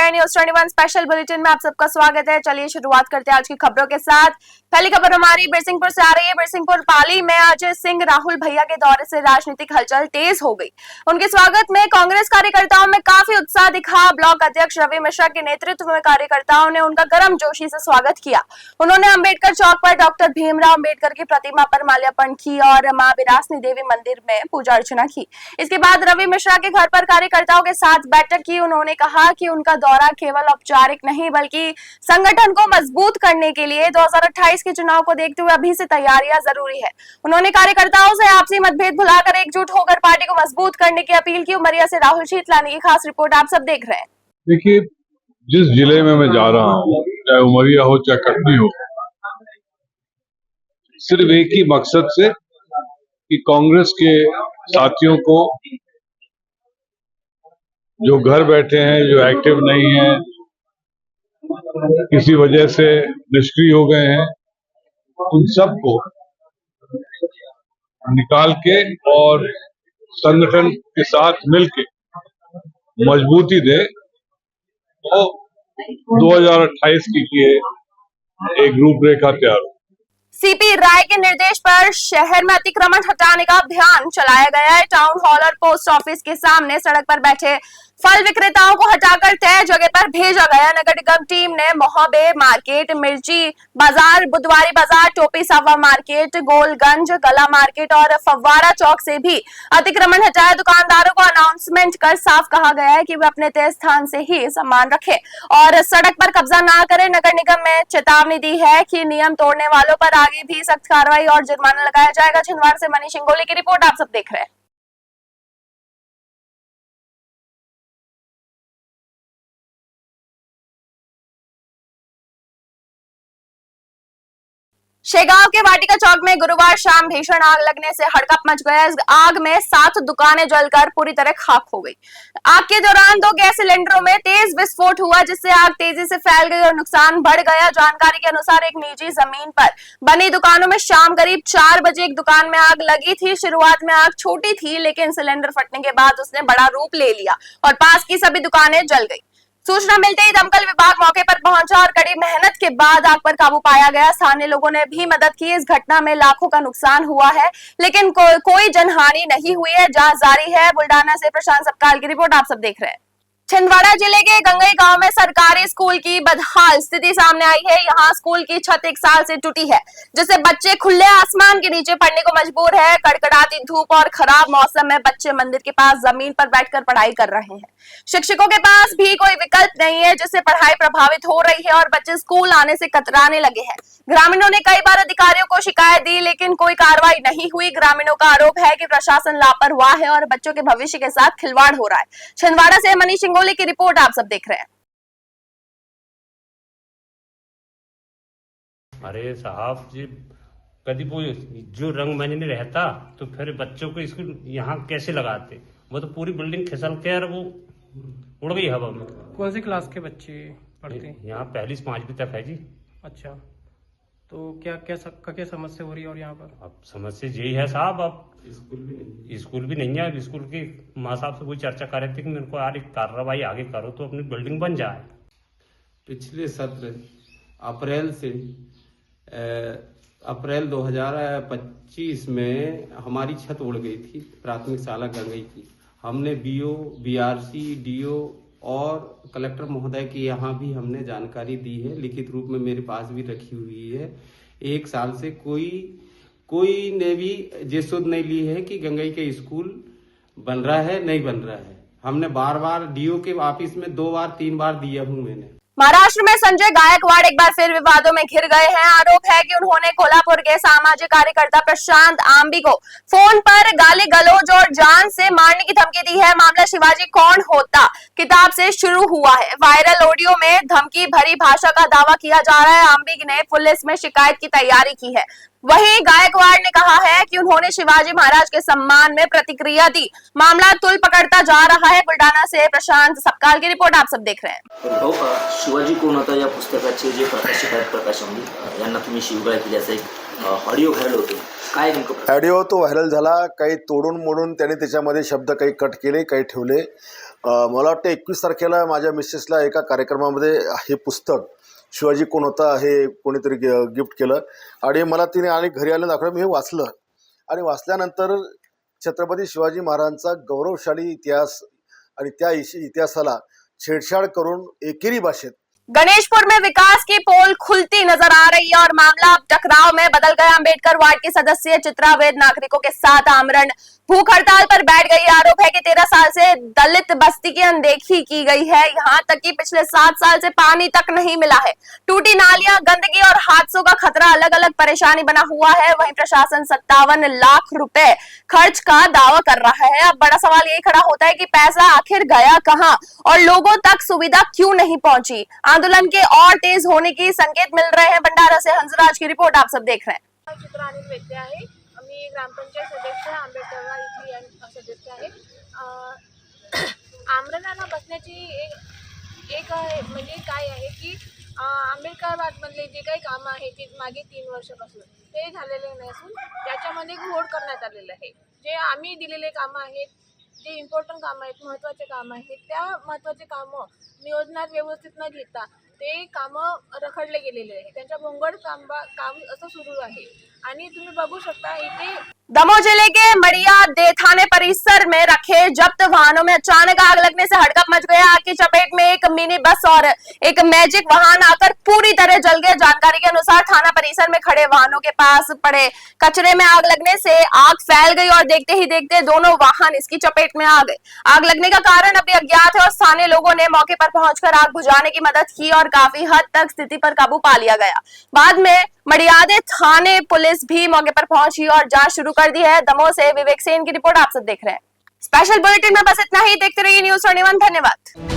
रहे हैं news 21 special bulletin में आप सबका स्वागत है। चलिए शुरुआत करते हैं आज की खबरों के साथ। पहली खबर हमारी बिरसिंहपुर से आ रही है। बिरसिंहपुर पाली में अजय सिंह राहुल भैया के दौरे से राजनीतिक हलचल तेज हो गई। उनके स्वागत में कांग्रेस कार्यकर्ताओं में काफी उत्साह दिखा। ब्लॉक अध्यक्ष रवि मिश्रा के नेतृत्व में कार्यकर्ताओं ने उनका गर्मजोशी से स्वागत किया। उन्होंने अंबेडकर चौक पर डॉक्टर भीमराव अंबेडकर की प्रतिमा पर माल्यार्पण की और मां विरासनी देवी मंदिर में पूजा अर्चना की। इसके बाद रवि मिश्रा के घर पर कार्यकर्ताओं के साथ बैठक की। उन्होंने कहा कि उनका दौरा केवल औपचारिक नहीं बल्कि संगठन को मजबूत करने के लिए 2028 के चुनाव को देखते हुए अभी से तैयारियां जरूरी है। उन्होंने कार्यकर्ताओं से आपसी मतभेद भुलाकर एकजुट होकर पार्टी को मजबूत करने की अपील की। उमरिया से राहुल शीतलानी की खास रिपोर्ट आप सब देख रहे हैं। देखिए, जिस जिले में मैं जा रहा हूँ, चाहे उमरिया हो चाहे कटनी हो, सिर्फ एक ही मकसद से कि कांग्रेस के साथियों को जो घर बैठे हैं, जो एक्टिव नहीं है, किसी वजह से निष्क्रिय हो गए हैं, उन सबको निकाल के और संगठन के साथ मिलके मजबूती दे तो 2028 के लिए एक रूपरेखा तैयार हो। सीपी राय के निर्देश पर शहर में अतिक्रमण हटाने का अभियान चलाया गया है। टाउन हॉल और पोस्ट ऑफिस के सामने सड़क पर बैठे फल विक्रेताओं को हटाकर तय जगह पर भेजा गया। नगर निगम टीम ने मोहबे मार्केट, मिर्ची बाजार, बुधवारी बाजार, टोपी सावा मार्केट, गोलगंज, गला मार्केट और फव्वारा चौक से भी अतिक्रमण हटाया। दुकानदारों को अनाउंसमेंट कर साफ कहा गया है कि वे अपने तय स्थान से ही सामान रखें और सड़क पर कब्जा ना करें। नगर निगम ने चेतावनी दी है कि नियम तोड़ने वालों पर आगे भी सख्त कार्रवाई और जुर्माना लगाया जाएगा। छिंदवाड़ा से मनीष इंगोले की रिपोर्ट आप सब देख रहे हैं। शेगांव के वाटिका चौक में गुरुवार शाम भीषण आग लगने से हड़कंप मच गया। इस आग में 7 दुकानें जलकर पूरी तरह खाक हो गई। आग के दौरान 2 गैस सिलेंडरों में तेज विस्फोट हुआ, जिससे आग तेजी से फैल गई और नुकसान बढ़ गया। जानकारी के अनुसार एक निजी जमीन पर बनी दुकानों में शाम करीब 4 बजे एक दुकान में आग लगी थी। शुरुआत में आग छोटी थी, लेकिन सिलेंडर फटने के बाद उसने बड़ा रूप ले लिया और पास की सभी दुकानें जल गई। सूचना मिलते ही दमकल विभाग मौके पर पहुंचा और कड़ी मेहनत के बाद आग पर काबू पाया गया। स्थानीय लोगों ने भी मदद की। इस घटना में लाखों का नुकसान हुआ है, लेकिन कोई जनहानि नहीं हुई है। जांच जारी है। बुल्डाना से प्रशांत सपकाल की रिपोर्ट आप सब देख रहे हैं। छिंदवाड़ा जिले के गंगई गांव में सरकारी स्कूल की बदहाल स्थिति सामने आई है। यहाँ स्कूल की छत 1 साल से टूटी है, जिससे बच्चे खुले आसमान के नीचे पढ़ने को मजबूर है। कड़कड़ाती धूप और खराब मौसम में बच्चे मंदिर के पास जमीन पर बैठकर पढ़ाई कर रहे हैं। शिक्षकों के पास भी कोई विकल्प नहीं है, जिससे पढ़ाई प्रभावित हो रही है और बच्चे स्कूल आने से कतराने लगे हैं। ग्रामीणों ने कई बार अधिकारियों को शिकायत दी, लेकिन कोई कार्रवाई नहीं हुई। ग्रामीणों का आरोप है कि प्रशासन लापरवाह है और बच्चों के भविष्य के साथ खिलवाड़ हो रहा है। छिंदवाड़ा से मनीष इंगोले की रिपोर्ट आप सब देख रहे हैं। अरे साहब जी, कभी वो जो रंगमंच नहीं रहता तो फिर बच्चों को स्कूल यहाँ कैसे लगाते? वो तो पूरी बिल्डिंग खिसल के वो उड़ गई हवा में। कौन सी क्लास के बच्चे पढ़ते हैं? यहाँ 1 से 5वीं तक है जी। अच्छा, तो क्या समस्या हो रही है? और यहाँ पर अब समस्या यही है साहब, अब स्कूल भी नहीं है। स्कूल की माँ साहब से कोई चर्चा कर रहे थे कि मेरे को यार कार्रवाई आगे करो तो अपनी बिल्डिंग बन जाए। पिछले सत्र अप्रैल 2025 में हमारी छत उड़ गई थी प्राथमिक शाला गंगई की। हमने बीओ, बीआरसी, डीओ और कलेक्टर महोदय की यहाँ भी हमने जानकारी दी है, लिखित रूप में मेरे पास भी रखी हुई है। 1 साल से कोई ने भी ये सुध नहीं ली है कि गंगई के स्कूल बन रहा है नहीं बन रहा है। हमने बार डीओ के ऑफिस में 2 बार 3 बार दिया हूँ मैंने। महाराष्ट्र में संजय गायकवाड़ एक बार फिर विवादों में घिर गए हैं। आरोप है कि उन्होंने कोल्हापुर के सामाजिक कार्यकर्ता प्रशांत आंबी को फोन पर गाली गलौज और जान से मारने की धमकी दी है। मामला शिवाजी कौन होता किताब से शुरू हुआ है। वायरल ऑडियो में धमकी भरी भाषा का दावा किया जा रहा है। आंबी ने पुलिस में शिकायत की तैयारी की है। वहीं गायकवाड़ ने कहा है कि उन्होंने शिवाजी महाराज के सम्मान में प्रतिक्रिया दी। मामला तुल पकड़ता जा रहा है। बुलढाणा से प्रशांत सपकाल की रिपोर्ट आप सब देख रहे हैं। शिवाजी कोण होता या पुस्तकाचे जे प्रकाशक आहेत प्रकाश अंबी यांना तुम्ही शिवगाळ केली असा एक ऑडिओ व्हायरल होतो, काय नेमकं? ऑडिओ तो व्हायरल झाला, काही तोडून मोडून त्याने त्याच्यामध्ये शब्द काही कट केले, काही ठेवले. मला वाटतं 21 तारखेला माझ्या मिसेसला एका कार्यक्रमामध्ये हे पुस्तक शिवाजी कोण होता हे कोणीतरी गिफ्ट केलं आणि मला तिने आणि घरी आलं दाखवलं. मी हे वाचलं आणि वाचल्यानंतर छत्रपती शिवाजी महाराजांचा गौरवशाली इतिहास आणि त्या इतिहासाला छेडछाड करून एकेरी भाषेत गणेशपुर में विकास की पोल खुलती नजर आ रही है और मामला अब टकराव में बदल गया। अंबेडकर वार्ड की सदस्य चित्रा वेद नागरिकों के साथ आमरण भूख हड़ताल पर बैठ गई। आरोप है कि 13 साल से दलित बस्ती की अनदेखी की गई है। यहाँ तक कि पिछले 7 साल से पानी तक नहीं मिला है। टूटी नालियां, गंदगी और हादसों का खतरा अलग अलग परेशानी बना हुआ है। वहीं प्रशासन 57 लाख रुपए खर्च का दावा कर रहा है। अब बड़ा सवाल यही खड़ा होता है कि पैसा आखिर गया कहां और लोगों तक सुविधा क्यों नहीं पहुंची। आंदोलन के और तेज होने की संकेत मिल रहे हैं। भंडारा से हंसराज की रिपोर्ट आप सब देख रहे हैं। चित्रा अनिल वैद्य आहे, मी ग्रामपंचायत सदस्य आंबेडकर इथली सदस्य आहे. आमरणाला बसण्याची एक म्हणजे काय आहे की आंबेडकरवादमधले जे काही कामं आहेत ते मागे 3 वर्षापासून ते झालेले नसून त्याच्यामध्ये घोड करण्यात आलेलं आहे. जे आम्ही दिलेले कामं आहेत, जे इम्पॉर्टंट कामं आहेत, महत्त्वाचे कामं आहेत, त्या महत्त्वाचे कामं नियोजनात व्यवस्थित न घेता ते कामं रखडले गेलेले आहे. त्यांच्या भोंगड काम असं सुरू आहे आणि तुम्ही बघू शकता इथे दमोह जिले के मड़िया दे थाने परिसर में रखे जब्त वाहनों में अचानक आग लगने से हड़कंप मच गया। आग की चपेट में एक मिनी बस और एक मैजिक वाहन आकर पूरी तरह जल गए। जानकारी के अनुसार थाना परिसर में खड़े वाहनों के पास पड़े कचरे में आग लगने से आग फैल गई और देखते ही देखते दोनों वाहन इसकी चपेट में आ गए। आग लगने का कारण अभी अज्ञात है और स्थानीय लोगों ने मौके पर पहुंचकर आग बुझाने की मदद की और काफी हद तक स्थिति पर काबू पा लिया गया। बाद में मड़ियादे थाने पुलिस भी मौके पर पहुंची और जांच शुरू कर दी है। दमोह से विवेक सेन की रिपोर्ट आप सब देख रहे हैं। स्पेशल बुलेटिन में बस इतना ही। देखते रहिए न्यूज़ 21। धन्यवाद।